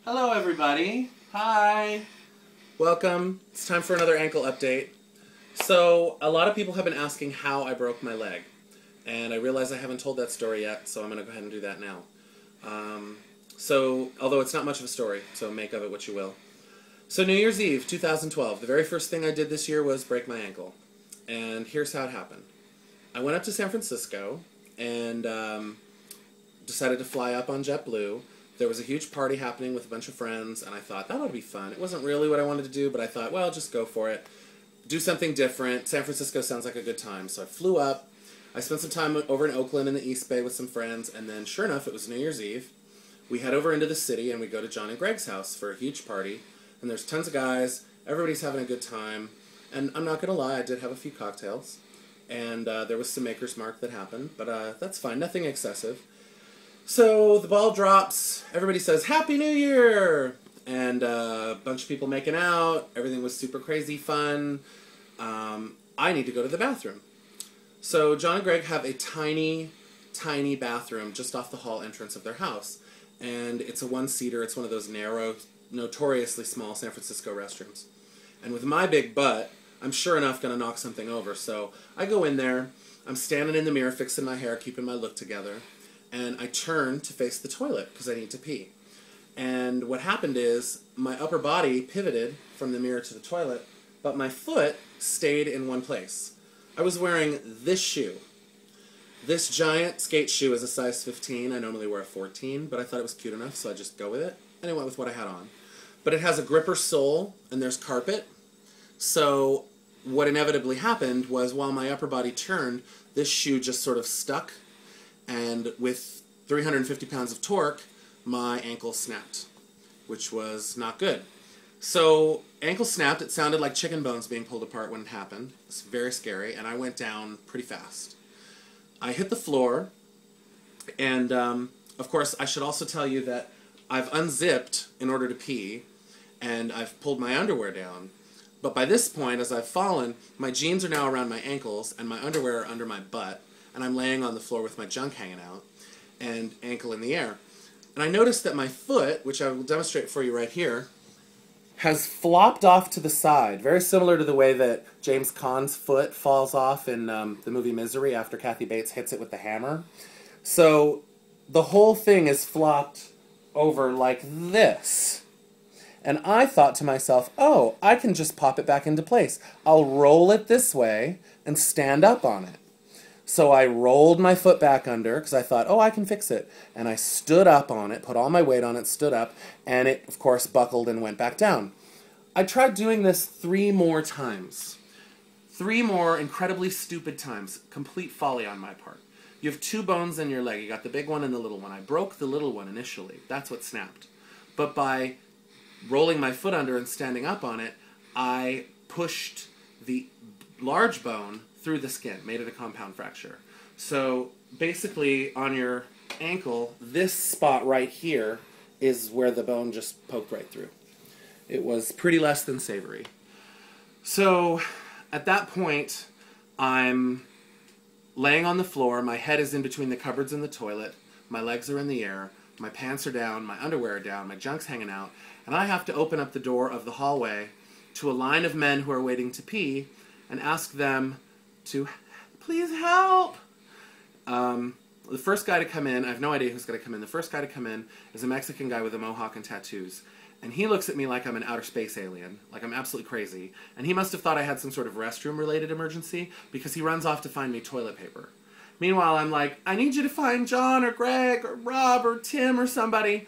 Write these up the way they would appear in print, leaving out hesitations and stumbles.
Hello everybody. Hi. Welcome. It's time for another ankle update. So, a lot of people have been asking how I broke my leg. And I realize I haven't told that story yet, so I'm going to go ahead and do that now. Although it's not much of a story, so make of it what you will. So New Year's Eve, 2012, the very first thing I did this year was break my ankle. And here's how it happened. I went up to San Francisco and decided to fly up on JetBlue. There was a huge party happening with a bunch of friends, and I thought, that ought to be fun. It wasn't really what I wanted to do, but I thought, well, just go for it. Do something different. San Francisco sounds like a good time. So I flew up. I spent some time over in Oakland in the East Bay with some friends, and then sure enough, it was New Year's Eve. We head over into the city, and we go to John and Greg's house for a huge party. And there's tons of guys. Everybody's having a good time. And I'm not going to lie, I did have a few cocktails. And there was some Maker's Mark that happened, but that's fine. Nothing excessive. So the ball drops, everybody says, Happy New Year! And a bunch of people making out, everything was super crazy fun. I need to go to the bathroom. So John and Greg have a tiny, tiny bathroom just off the hall entrance of their house. And it's a one-seater, it's one of those narrow, notoriously small San Francisco restrooms. And with my big butt, I'm sure enough going to knock something over. So I go in there, I'm standing in the mirror fixing my hair, keeping my look together. And I turn to face the toilet because I need to pee. And what happened is my upper body pivoted from the mirror to the toilet, but my foot stayed in one place. I was wearing this shoe. This giant skate shoe is a size 15. I normally wear a 14, but I thought it was cute enough, so I just go with it. And I went with what I had on. But it has a gripper sole, and there's carpet. So what inevitably happened was while my upper body turned, this shoe just sort of stuck. And with 350 pounds of torque, my ankle snapped, which was not good. So, ankle snapped, it sounded like chicken bones being pulled apart when it happened. It's very scary, and I went down pretty fast. I hit the floor, and of course, I should also tell you that I've unzipped in order to pee, and I've pulled my underwear down. But by this point, as I've fallen, my jeans are now around my ankles, and my underwear are under my butt. And I'm laying on the floor with my junk hanging out and ankle in the air. And I noticed that my foot, which I will demonstrate for you right here, has flopped off to the side, very similar to the way that James Caan's foot falls off in the movie Misery after Kathy Bates hits it with the hammer. So the whole thing is flopped over like this. And I thought to myself, oh, I can just pop it back into place. I'll roll it this way and stand up on it. So I rolled my foot back under because I thought, oh, I can fix it. And I stood up on it, put all my weight on it, stood up, and it, of course, buckled and went back down. I tried doing this 3 more times. 3 more incredibly stupid times. Complete folly on my part. You have 2 bones in your leg. You got the big one and the little one. I broke the little one initially. That's what snapped. But by rolling my foot under and standing up on it, I pushed the large bone through the skin, made it a compound fracture. So basically on your ankle, this spot right here is where the bone just poked right through. It was pretty less than savory. So at that point, I'm laying on the floor, my head is in between the cupboards and the toilet, my legs are in the air, my pants are down, my underwear are down, my junk's hanging out, and I have to open up the door of the hallway to a line of men who are waiting to pee and ask them to please help. The first guy to come in, I have no idea who's going to come in. The first guy to come in is a Mexican guy with a mohawk and tattoos. And he looks at me like I'm an outer space alien, like I'm absolutely crazy. And he must have thought I had some sort of restroom-related emergency because he runs off to find me toilet paper. Meanwhile, I'm like, I need you to find John or Greg or Rob or Tim or somebody.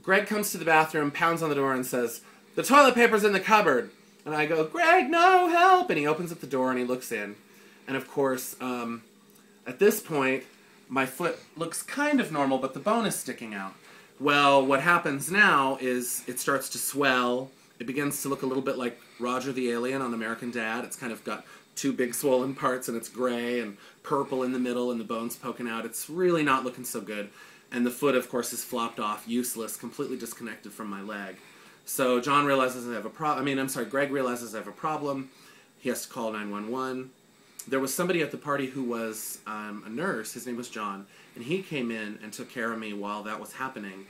Greg comes to the bathroom, pounds on the door and says, the toilet paper's in the cupboard. And I go, Greg, no, help! And he opens up the door and he looks in. And of course, at this point, my foot looks kind of normal, but the bone is sticking out. Well, what happens now is it starts to swell. It begins to look a little bit like Roger the Alien on American Dad. It's kind of got 2 big swollen parts, and it's gray and purple in the middle, and the bone's poking out. It's really not looking so good. And the foot, of course, is flopped off, useless, completely disconnected from my leg. So John realizes I have a problem. Greg realizes I have a problem. He has to call 911. There was somebody at the party who was a nurse. His name was John, and he came in and took care of me while that was happening.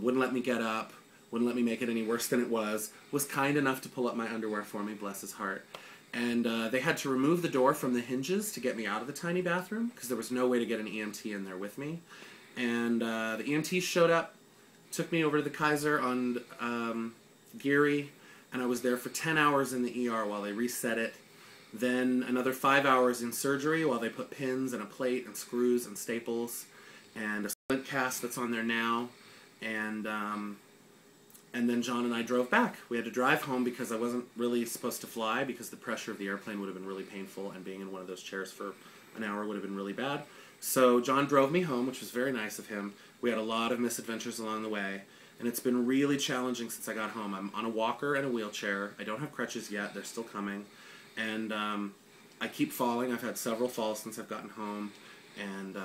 Wouldn't let me get up, wouldn't let me make it any worse than it was kind enough to pull up my underwear for me, bless his heart. And they had to remove the door from the hinges to get me out of the tiny bathroom because there was no way to get an EMT in there with me. And the EMT showed up, took me over to the Kaiser on Geary, and I was there for 10 hours in the ER while they reset it. Then another 5 hours in surgery while they put pins and a plate and screws and staples and a splint cast that's on there now. And then John and I drove back. We had to drive home because I wasn't really supposed to fly because the pressure of the airplane would have been really painful, and being in one of those chairs for an hour would have been really bad. So John drove me home, which was very nice of him. We had a lot of misadventures along the way, and it's been really challenging since I got home. I'm on a walker and a wheelchair. I don't have crutches yet. They're still coming. And I keep falling. I've had several falls since I've gotten home, and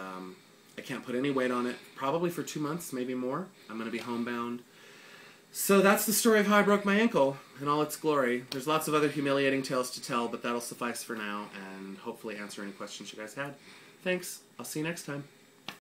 I can't put any weight on it. Probably for 2 months, maybe more. I'm going to be homebound. So that's the story of how I broke my ankle in all its glory. There's lots of other humiliating tales to tell, but that'll suffice for now, and hopefully answer any questions you guys had. Thanks. I'll see you next time.